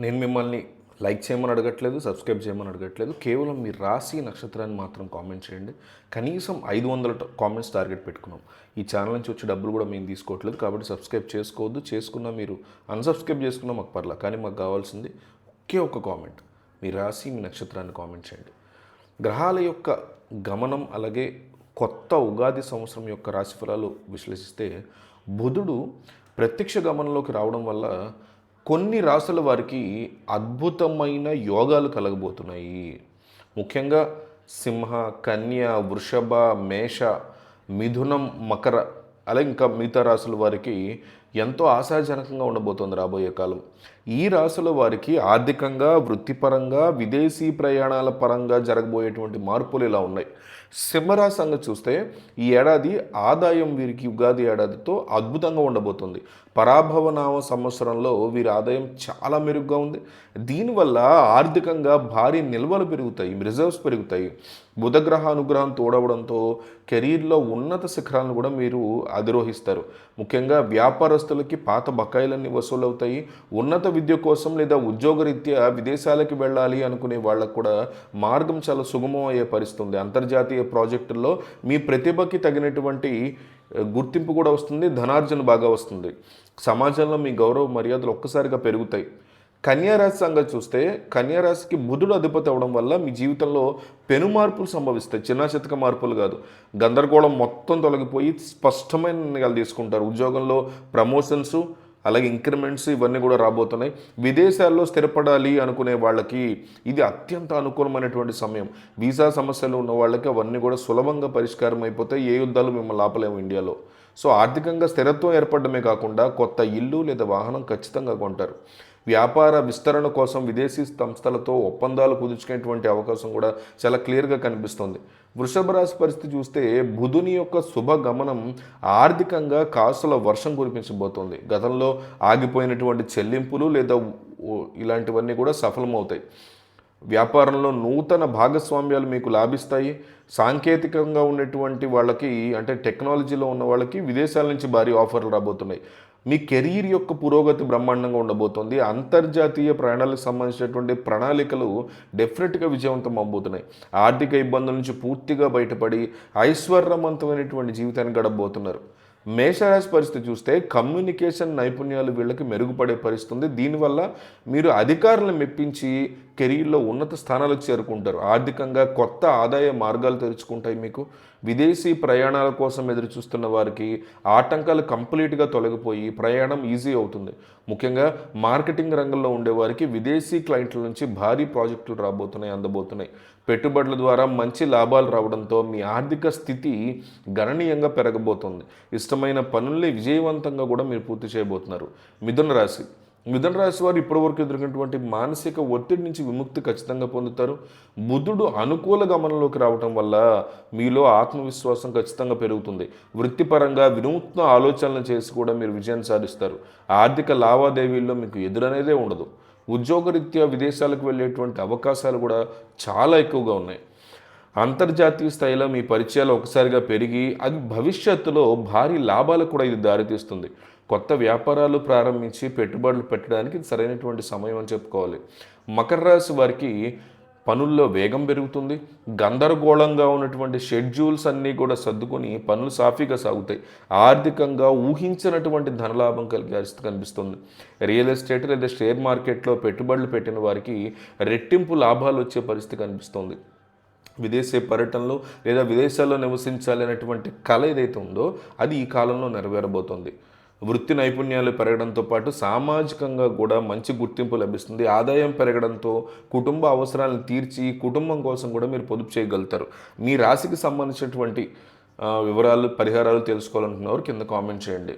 నేను మిమ్మల్ని లైక్ చేయమని అడగట్లేదు, సబ్స్క్రైబ్ చేయమని అడగట్లేదు. కేవలం మీ రాశి నక్షత్రాన్ని మాత్రం కామెంట్ చేయండి. కనీసం 500 కామెంట్స్ టార్గెట్ పెట్టుకున్నాం. ఈ ఛానల్ నుంచి వచ్చే డబ్బులు కూడా మేము తీసుకోవట్లేదు, కాబట్టి సబ్స్క్రైబ్ చేసుకోవద్దు. చేసుకున్నా మీరు అన్సబ్స్క్రైబ్ చేసుకున్నా మాకు పర్లా, కానీ మాకు కావాల్సింది ఒకే ఒక కామెంట్. మీ రాశి మీ నక్షత్రాన్ని కామెంట్ చేయండి. గ్రహాల యొక్క గమనం, అలాగే కొత్త ఉగాది సంవత్సరం యొక్క రాశిఫలాలు విశ్లేషిస్తే బుధుడు ప్రత్యక్ష గమనంలోకి రావడం వల్ల కొన్ని రాశుల వారికి అద్భుతమైన యోగాలు కలగబోతున్నాయి. ముఖ్యంగా సింహ, కన్య, వృషభ, మేష, మిథునం, మకర, అలాగే ఇంకా మిగతా రాశుల వారికి ఎంతో ఆశాజనకంగా ఉండబోతోంది రాబోయే కాలం. ఈ రాశుల వారికి ఆర్థికంగా, వృత్తిపరంగా, విదేశీ ప్రయాణాల పరంగా జరగబోయేటువంటి మార్పులు ఇలా ఉన్నాయి. సింహరాశి సంగతి చూస్తే ఈ ఏడాది ఆదాయం వీరికి ఉగాది ఏడాదితో అద్భుతంగా ఉండబోతుంది. పరాభవనామ సంవత్సరంలో వీరి ఆదాయం చాలా మెరుగ్గా ఉంది. దీనివల్ల ఆర్థికంగా భారీ నిల్వలు పెరుగుతాయి, రిజర్వ్స్ పెరుగుతాయి. బుధగ్రహ అనుగ్రహం తోడవడంతో కెరీర్లో ఉన్నత శిఖరాలను కూడా మీరు అధిరోహిస్తారు. ముఖ్యంగా వ్యాపారస్తులకి పాత బకాయిలన్నీ వసూలవుతాయి. ఉన్నత విద్య కోసం లేదా ఉద్యోగరీత్యా విదేశాలకు వెళ్ళాలి అనుకునే వాళ్ళకు కూడా మార్గం చాలా సుగమం అయ్యే పరిస్థితి ఉంది. అంతర్జాతీయ ప్రాజెక్టుల్లో మీ ప్రతిభకి తగినటువంటి గుర్తింపు కూడా వస్తుంది, ధనార్జన బాగా వస్తుంది. సమాజంలో మీ గౌరవ మర్యాదలు ఒక్కసారిగా పెరుగుతాయి. కన్యారాశి సంగతి చూస్తే కన్యారాశికి బుధుడు అధిపతి అవ్వడం వల్ల మీ జీవితంలో పెను మార్పులు సంభవిస్తాయి. చిన్న చితక మార్పులు కాదు, గందరగోళం మొత్తం తొలగిపోయి స్పష్టమైన నిర్ణయాలు తీసుకుంటారు. ఉద్యోగంలో ప్రమోషన్స్, అలాగే ఇంక్రిమెంట్స్ ఇవన్నీ కూడా రాబోతున్నాయి. విదేశాల్లో స్థిరపడాలి అనుకునే వాళ్ళకి ఇది అత్యంత అనుకూలమైనటువంటి సమయం. వీసా సమస్యలు ఉన్న వాళ్ళకి అవన్నీ కూడా సులభంగా పరిష్కారం అయిపోతాయి. ఏ యుద్ధాలు మిమ్మల్ని ఆపలేము ఇండియాలో. సో ఆర్థికంగా స్థిరత్వం ఏర్పడమే కాకుండా కొత్త ఇల్లు లేదా వాహనం ఖచ్చితంగా కొంటారు. వ్యాపార విస్తరణ కోసం విదేశీ సంస్థలతో ఒప్పందాలు కుదుర్చుకునేటువంటి అవకాశం కూడా చాలా క్లియర్గా కనిపిస్తుంది. వృషభ రాశి పరిస్థితి చూస్తే బుధుని యొక్క శుభ గమనం ఆర్థికంగా కాసుల వర్షం కురిపించబోతోంది. గతంలో ఆగిపోయినటువంటి చెల్లింపులు లేదా ఇలాంటివన్నీ కూడా సఫలమవుతాయి. వ్యాపారంలో నూతన భాగస్వామ్యాలు మీకు లాభిస్తాయి. సాంకేతికంగా ఉన్నటువంటి వాళ్ళకి, అంటే టెక్నాలజీలో ఉన్న వాళ్ళకి విదేశాల నుంచి భారీ ఆఫర్లు రాబోతున్నాయి. మీ కెరీర్ యొక్క పురోగతి బ్రహ్మాండంగా ఉండబోతోంది. అంతర్జాతీయ ప్రయాణాలకు సంబంధించినటువంటి ప్రణాళికలు డెఫినెట్గా విజయవంతం అవబోతున్నాయి. ఆర్థిక ఇబ్బందుల నుంచి పూర్తిగా బయటపడి ఐశ్వర్యవంతమైనటువంటి జీవితాన్ని గడపబోతున్నారు. మేషరాశి పరిస్థితి చూస్తే కమ్యూనికేషన్ నైపుణ్యాలు వీళ్ళకి మెరుగుపడే పరిస్థితి ఉంది. దీనివల్ల మీరు అధికారులను మెప్పించి కెరీర్లో ఉన్నత స్థానాలకు చేరుకుంటారు. ఆర్థికంగా కొత్త ఆదాయ మార్గాలు తెరుచుకుంటాయి. మీకు విదేశీ ప్రయాణాల కోసం ఎదురు చూస్తున్న వారికి ఆటంకాలు కంప్లీట్గా తొలగిపోయి ప్రయాణం ఈజీ అవుతుంది. ముఖ్యంగా మార్కెటింగ్ రంగంలో ఉండేవారికి విదేశీ క్లయింట్ల నుంచి భారీ ప్రాజెక్టులు అందబోతున్నాయి. పెట్టుబడుల ద్వారా మంచి లాభాలు రావడంతో మీ ఆర్థిక స్థితి గణనీయంగా పెరగబోతోంది. ఇష్టమైన పనుల్ని విజయవంతంగా కూడా మీరు పూర్తి చేయబోతున్నారు. మిథున రాశి వారు ఇప్పటివరకు ఎదుర్కొన్నటువంటి మానసిక ఒత్తిడి నుంచి విముక్తి ఖచ్చితంగా పొందుతారు. బుధుడు అనుకూల గమనంలోకి రావటం వల్ల మీలో ఆత్మవిశ్వాసం ఖచ్చితంగా పెరుగుతుంది. వృత్తిపరంగా వినూత్న ఆలోచనలు చేసి కూడా మీరు విజయం సాధిస్తారు. ఆర్థిక లావాదేవీల్లో మీకు ఎదురనేదే ఉండదు. ఉద్యోగరీత్యా విదేశాలకు వెళ్ళేటువంటి అవకాశాలు కూడా చాలా ఎక్కువగా ఉన్నాయి. అంతర్జాతీయ స్థాయిలో మీ పరిచయాలు ఒకసారిగా పెరిగి అది భవిష్యత్తులో భారీ లాభాలకు కూడా ఇది దారితీస్తుంది. కొత్త వ్యాపారాలు ప్రారంభించి పెట్టుబడులు పెట్టడానికి ఇది సరైనటువంటి సమయం అని చెప్పుకోవాలి. మకర రాశి వారికి పనుల్లో వేగం పెరుగుతుంది. గందరగోళంగా ఉన్నటువంటి షెడ్యూల్స్ అన్నీ కూడా సర్దుకొని పనులు సాఫీగా సాగుతాయి. ఆర్థికంగా ఊహించినటువంటి ధనలాభం కలిగే పరిస్థితి కనిపిస్తుంది. రియల్ ఎస్టేట్ లేదా షేర్ మార్కెట్లో పెట్టుబడులు పెట్టిన వారికి రెట్టింపు లాభాలు వచ్చే పరిస్థితి కనిపిస్తుంది. విదేశీ పర్యటనలు లేదా విదేశాల్లో నివసించాలి అనేటువంటి కళ ఏదైతే ఉందో అది ఈ కాలంలో నెరవేరబోతోంది. వృత్తి నైపుణ్యాలు పెరగడంతో పాటు సామాజికంగా కూడా మంచి గుర్తింపు లభిస్తుంది. ఆదాయం పెరగడంతో కుటుంబ అవసరాలను తీర్చి కుటుంబం కోసం కూడా మీరు పొదుపు చేయగలుగుతారు. మీ రాశికి సంబంధించినటువంటి వివరాలు, పరిహారాలు తెలుసుకోవాలనుకున్నవారు కింద కామెంట్ చేయండి.